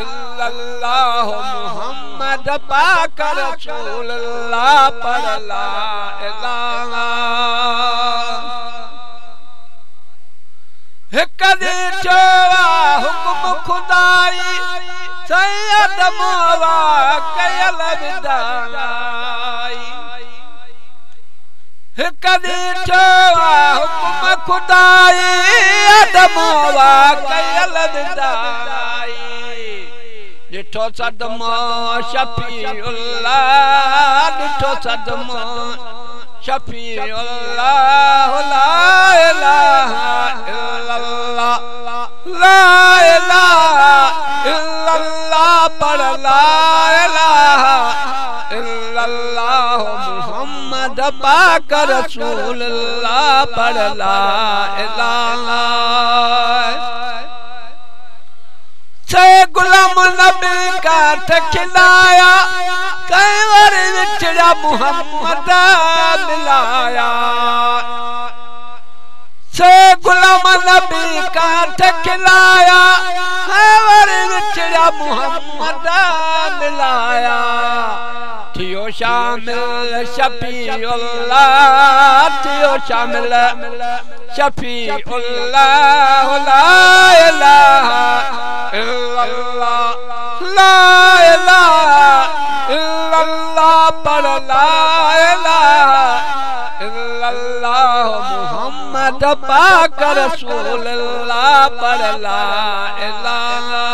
इल्लल्लाह मुहम्मद पाक रसूलुल्लाह पढ़ ला इलाहा हिक दी चोवा हुक्म खुदाई सैयद मोवा कयल विदाई हिक दी चोवा हुक्म खुदाई अदमोवा कयल विदाई डिठो सदमो शफीउल्लाह डिठो सदमो शफीउल्लाह ला इलाहा इल्लल्लाह ला इलाहा इल्लल्लाह पढ़ ला इलाहा इल्लल्लाह मुहम्मद पाक रसूलुल्लाह पढ़ ला इलाहा से गुलाम नबी का खिलाया कई बार विछड़ा मुहम्मद मिलाया से गुलाम नबी का खिलाया कई बार विछड़ा मुहम्मद मिलाया थियो शामिल शफीउल्लाह थियो शामिल शफीउल्लाह ला इलाहा इल्लल्लाह ला इलाहा इल्लल्लाह पढ़ ला इलाहा इल्लल्लाह मुहम्मद पाक रसूलुल्लाह पढ़ ला इलाहा